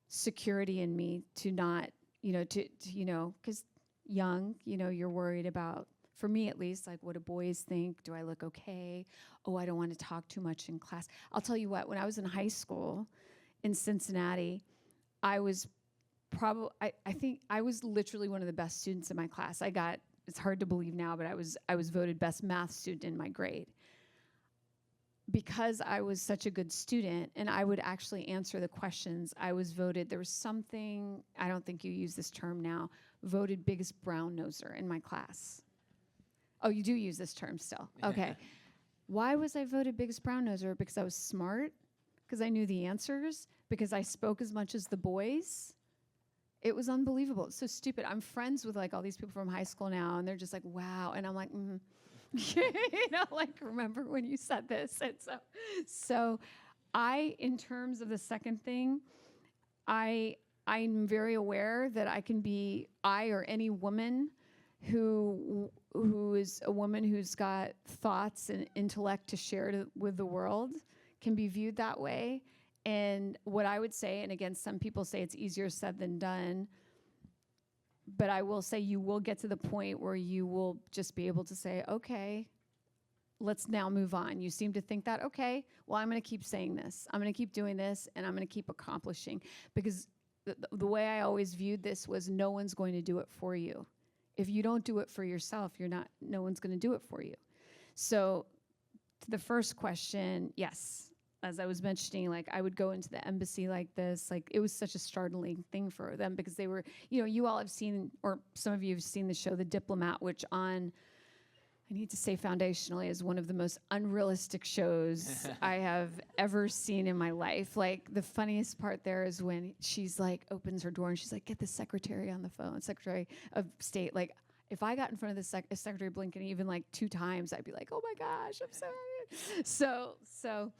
security in me to not, because young, you're worried about, for me at least, like, what do boys think? Do I look okay? Oh, I don't want to talk too much in class. I'll tell you what, when I was in high school in Cincinnati, I was I think I was literally one of the best students in my class. It's hard to believe now, but I was voted best math student in my grade. Because I was such a good student and I would actually answer the questions, I was voted, there was something, I don't think you use this term now, voted biggest brown noser in my class. Oh, you do use this term still. Okay. Why was I voted biggest brown noser? Because I was smart? Because I knew the answers? Because I spoke as much as the boys? It was unbelievable. It's so stupid. I'm friends with like all these people from high school now, and they're just like, wow. And I'm like, remember when you said this? And so in terms of the second thing, I'm very aware that I or any woman who is a woman who's got thoughts and intellect to share with the world can be viewed that way. And what I would say, and again, some people say it's easier said than done, but I will say you will get to the point where you will just be able to say, okay, let's now move on. You seem to think that, okay, well, I'm going to keep saying this. I'm going to keep doing this, and I'm going to keep accomplishing. Because the way I always viewed this was no one's going to do it for you. If you don't do it for yourself, no one's going to do it for you. So to the first question, yes. As I was mentioning, like, I would go into the embassy like this. Like, it was such a startling thing for them because they were, you all have seen, or some of you have seen the show The Diplomat, which I need to say foundationally, is one of the most unrealistic shows I have ever seen in my life. Like, the funniest part there is when she's like, opens her door and she's like, get the secretary on the phone, Secretary of State. Like, if I got in front of the Secretary Blinken even like 2 times, I'd be like, oh my gosh, I'm sorry. So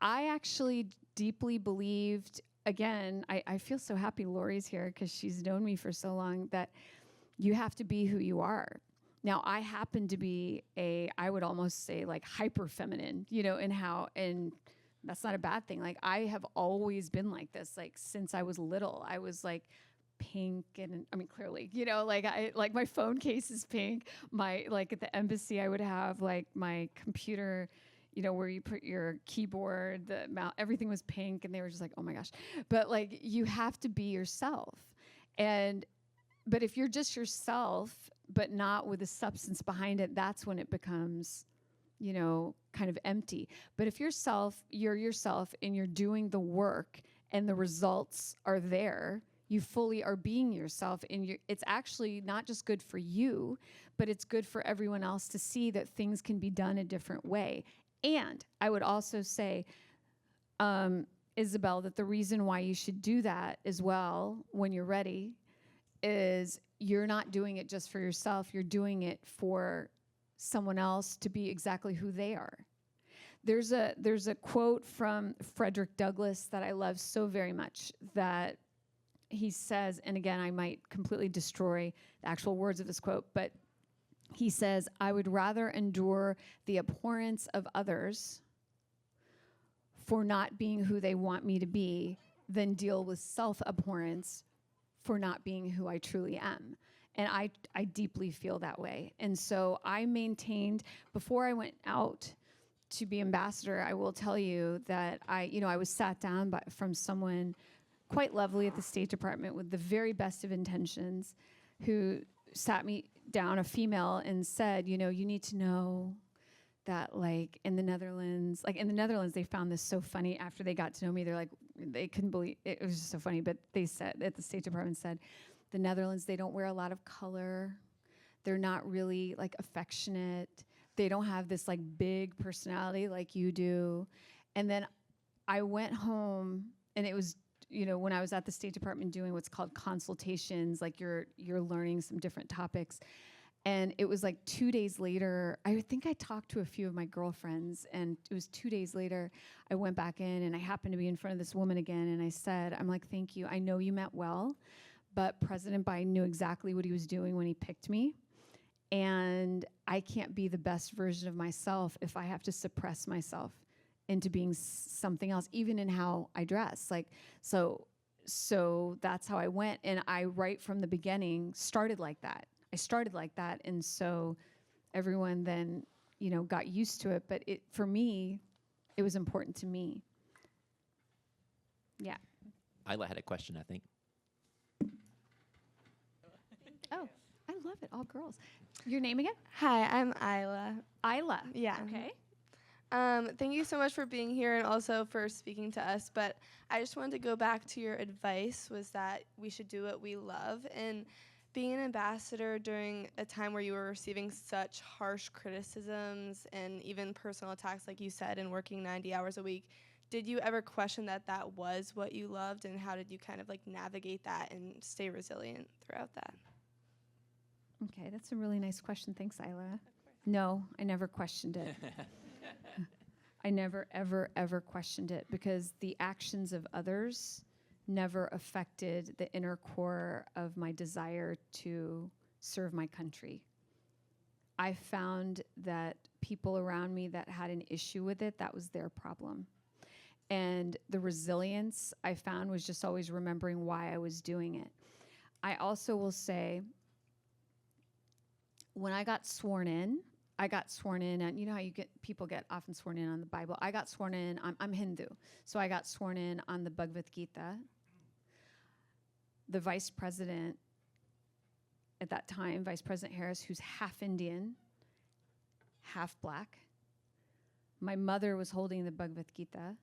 I actually deeply believed, again, I feel so happy Lori's here because she's known me for so long, that you have to be who you are. Now, I happen to be I would almost say like hyper feminine, and that's not a bad thing. Like, I have always been like this, like since I was little. I was like pink, and I mean, clearly, like my phone case is pink. Like at the embassy, I would have like my computer, where you put your keyboard, the mouse, everything was pink, and they were just like, oh my gosh. But like, you have to be yourself. But if you're just yourself, but not with a substance behind it, that's when it becomes, kind of empty. But if you're yourself and you're doing the work and the results are there, you fully are being yourself, and it's actually not just good for you, but it's good for everyone else to see that things can be done a different way. And I would also say, Isabel, that the reason why you should do that as well when you're ready is you're not doing it just for yourself. You're doing it for someone else to be exactly who they are. There's a quote from Frederick Douglass that I love so very much, that he says, and again, I might completely destroy the actual words of this quote, but he says, "I would rather endure the abhorrence of others for not being who they want me to be than deal with self-abhorrence for not being who I truly am." And I deeply feel that way. And so I maintained, before I went out to be ambassador, I will tell you that I was sat down from someone quite lovely at the State Department with the very best of intentions, who sat me down, a female, and said, you need to know that like in the Netherlands, they found this so funny after they got to know me. They're like, they couldn't believe it. It was just so funny. But they said, at the State Department said, the Netherlands, they don't wear a lot of color. They're not really like affectionate. They don't have this like big personality like you do. And then I went home, and it was, when I was at the State Department doing what's called consultations, like you're learning some different topics. And it was like 2 days later, I think I talked to a few of my girlfriends, and it was 2 days later, I went back in, and I happened to be in front of this woman again, and I said, I'm like, thank you. I know you meant well, but President Biden knew exactly what he was doing when he picked me. And I can't be the best version of myself if I have to suppress myself into being something else, even in how I dress. Like, so that's how I went. And I, right from the beginning, started like that. And so everyone then, got used to it. But for me, it was important to me. Yeah. Isla had a question, I think. Oh, I love it. All girls. Your name again? Hi, I'm Isla. Isla. Yeah. Okay. Thank you so much for being here and also for speaking to us. But I just wanted to go back to your advice, was that we should do what we love. And being an ambassador during a time where you were receiving such harsh criticisms and even personal attacks, like you said, and working 90 hours a week, did you ever question that was what you loved? And how did you kind of like navigate that and stay resilient throughout that? Okay, that's a really nice question. Thanks, Isla. No, I never questioned it. I never, ever, ever questioned it, because the actions of others never affected the inner core of my desire to serve my country. I found that people around me that had an issue with it, that was their problem. And the resilience I found was just always remembering why I was doing it. I also will say, when I got sworn in, and you know how people get often sworn in on the Bible. I got sworn in, I'm Hindu, so I got sworn in on the Bhagavad Gita. The vice president at that time, Vice President Harris, who's half Indian, half black. My mother was holding the Bhagavad Gita,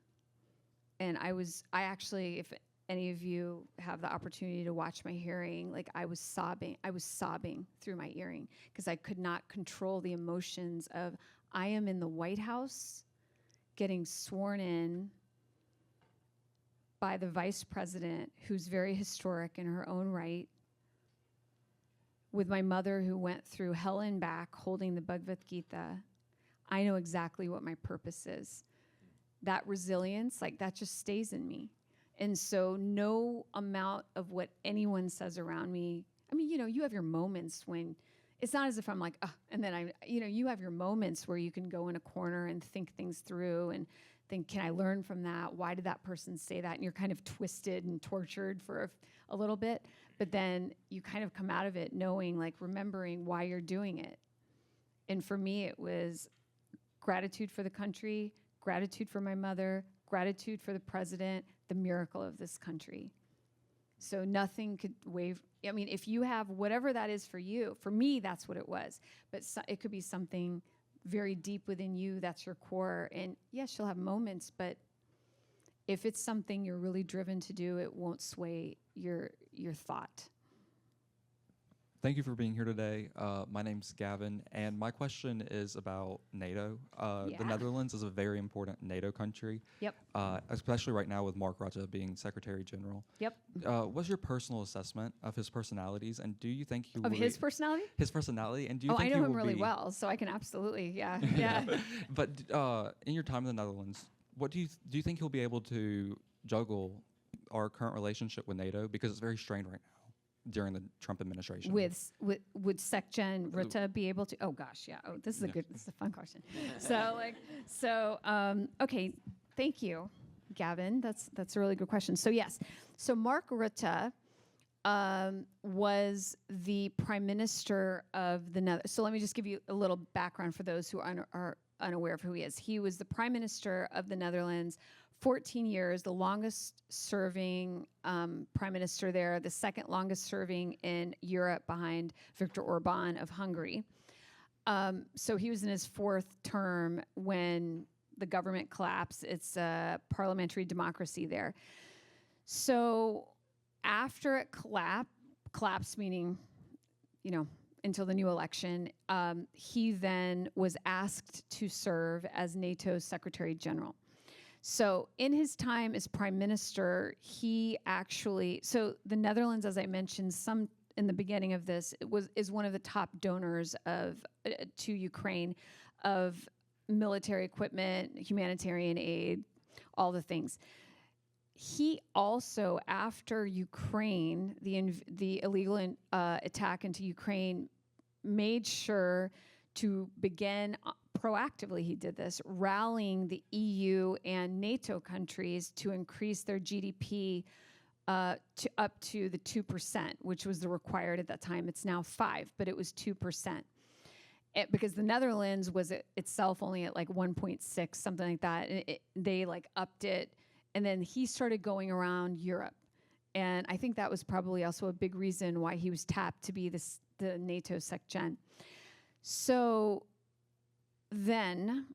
and I actually, if any of you have the opportunity to watch my hearing, like I was sobbing through my hearing, because I could not control the emotions of, I am in the White House getting sworn in by the vice president, who's very historic in her own right, with my mother who went through hell and back holding the Bhagavad Gita. I know exactly what my purpose is. That resilience, like that just stays in me. And so no amount of what anyone says around me, I mean, you have your moments when it's not as if I'm like, and then you have your moments where you can go in a corner and think things through and think, can I learn from that? Why did that person say that? And you're kind of twisted and tortured for a little bit, but then you kind of come out of it knowing, like, remembering why you're doing it. And for me, it was gratitude for the country, gratitude for my mother, gratitude for the president, the miracle of this country. So nothing could waive. I mean, if you have whatever that is for you, for me, that's what it was. But it could be something very deep within you. That's your core. And yes, you'll have moments, but if it's something you're really driven to do, it won't sway your thought. Thank you for being here today. My name's Gavin, and my question is about NATO. The Netherlands is a very important NATO country. Yep. Especially right now with Mark Rutte being Secretary General. Yep. What's your personal assessment of his personalities, and do you think he will Of his personality? His personality, and do you Oh, think I he know him will really be, well, so I can absolutely, yeah. But in your time in the Netherlands, what do you think he'll be able to juggle our current relationship with NATO, because it's very strained right now during the Trump administration? Would SecGen Rutte be able to? Oh gosh, yeah. Oh, this is this is a fun question. Okay, thank you, Gavin. That's a really good question. So yes, so Mark Rutte was the prime minister of the Netherlands. So let me just give you a little background for those who are unaware of who he is. He was the prime minister of the Netherlands 14 years, the longest serving prime minister there, the second longest serving in Europe behind Viktor Orban of Hungary. So he was in his fourth term when the government collapsed. It's a parliamentary democracy there. So after it collapsed, meaning, until the new election, he then was asked to serve as NATO's Secretary General. So in his time as prime minister, so the Netherlands, as I mentioned in the beginning of this, is one of the top donors to Ukraine of military equipment, humanitarian aid, all the things. He also, after Ukraine, the illegal attack into Ukraine, made sure to begin proactively, he did this, rallying the EU and NATO countries to increase their GDP to up to the 2%, which was the required at that time. It's now 5%, but it was 2%. Because the Netherlands was itself only at like 1.6, something like that. And they like upped it. And then he started going around Europe. And I think that was probably also a big reason why he was tapped to be the NATO SecGen. So then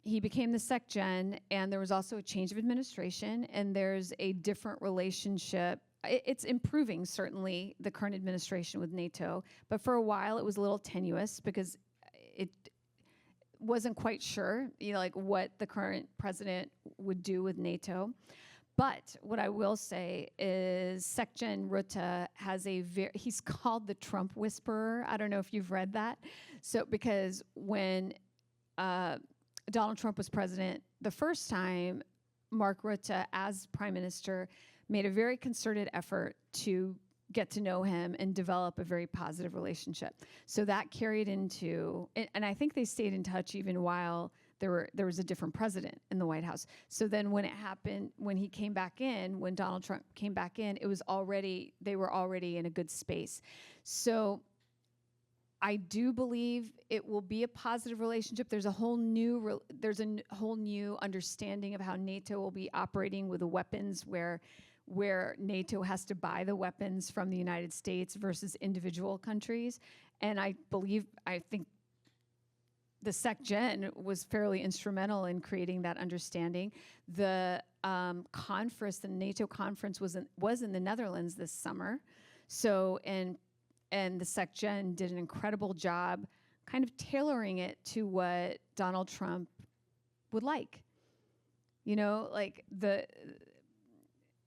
he became the SecGen, and there was also a change of administration, and there's a different relationship. It's improving, certainly, the current administration with NATO, but for a while it was a little tenuous because it wasn't quite sure, what the current president would do with NATO. But what I will say is SecGen Rutte has he's called the Trump whisperer. I don't know if you've read that. So because when Donald Trump was president the first time, Mark Rutte, as prime minister, made a very concerted effort to get to know him and develop a very positive relationship. So that carried into, and I think they stayed in touch even while there was a different president in the White House. So then when it happened, when Donald Trump came back in, they were already in a good space. So I do believe it will be a positive relationship. There's a whole new understanding of how NATO will be operating with the weapons, where NATO has to buy the weapons from the United States versus individual countries. And I think the SecGen was fairly instrumental in creating that understanding. The the NATO conference was in the Netherlands this summer. So, and the SecGen did an incredible job kind of tailoring it to what Donald Trump would like.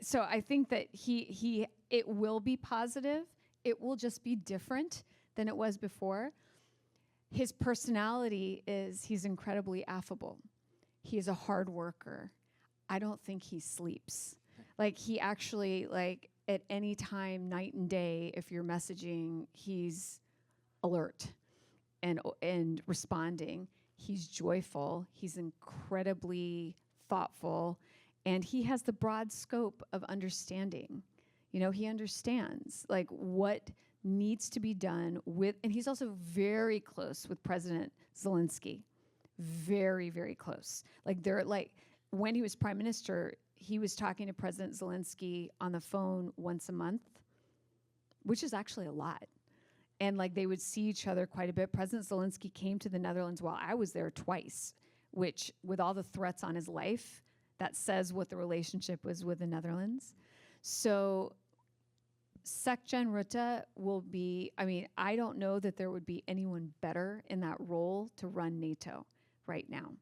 So I think that it will be positive. It will just be different than it was before. His personality he's incredibly affable. He is a hard worker. I don't think he sleeps. He actually, at any time, night and day, if you're messaging, he's alert. and responding. He's joyful. He's incredibly thoughtful, and he has the broad scope of understanding. You know, he understands like what needs to be done with, and he's also very close with President Zelensky. Very, very close. Like they're like, when he was prime minister, he was talking to President Zelensky on the phone once a month, which is actually a lot. And like they would see each other quite a bit. President Zelensky came to the Netherlands while I was there twice, which with all the threats on his life, that says what the relationship was with the Netherlands. So Secgen Rutte will be, I mean, I don't know that there would be anyone better in that role to run NATO right now.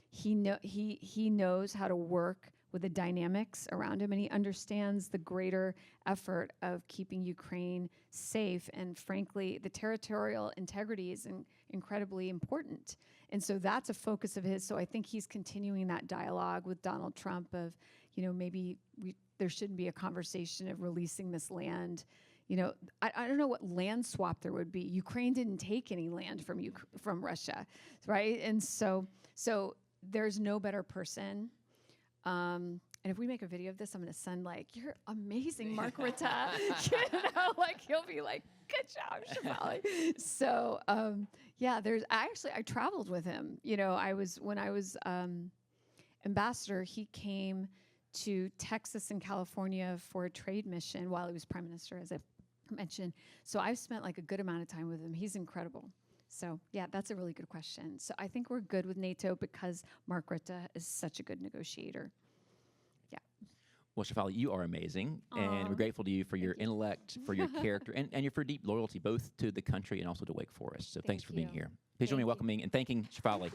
He knows how to work with the dynamics around him, and he understands the greater effort of keeping Ukraine safe. And frankly, the territorial integrity is incredibly important. And so that's a focus of his. So I think he's continuing that dialogue with Donald Trump of, you know, maybe there shouldn't be a conversation of releasing this land. You know, I don't know what land swap there would be. Ukraine didn't take any land from Russia, right? And so there's no better person. And if we make a video of this, I'm going to send like, you're amazing, Mark Rutte. You know, like he'll be like, good job, Shefali. So yeah, I traveled with him. You know, when I was ambassador, he came to Texas and California for a trade mission while he was prime minister, as I mentioned. So I've spent like a good amount of time with him. He's incredible. So yeah, that's a really good question. So I think we're good with NATO because Mark Rutte is such a good negotiator. Yeah. Well, Shefali, you are amazing, and we're grateful to you for your intellect, for your character, and for deep loyalty both to the country and also to Wake Forest. So thanks for being here. Please join me in welcoming and thanking Shefali.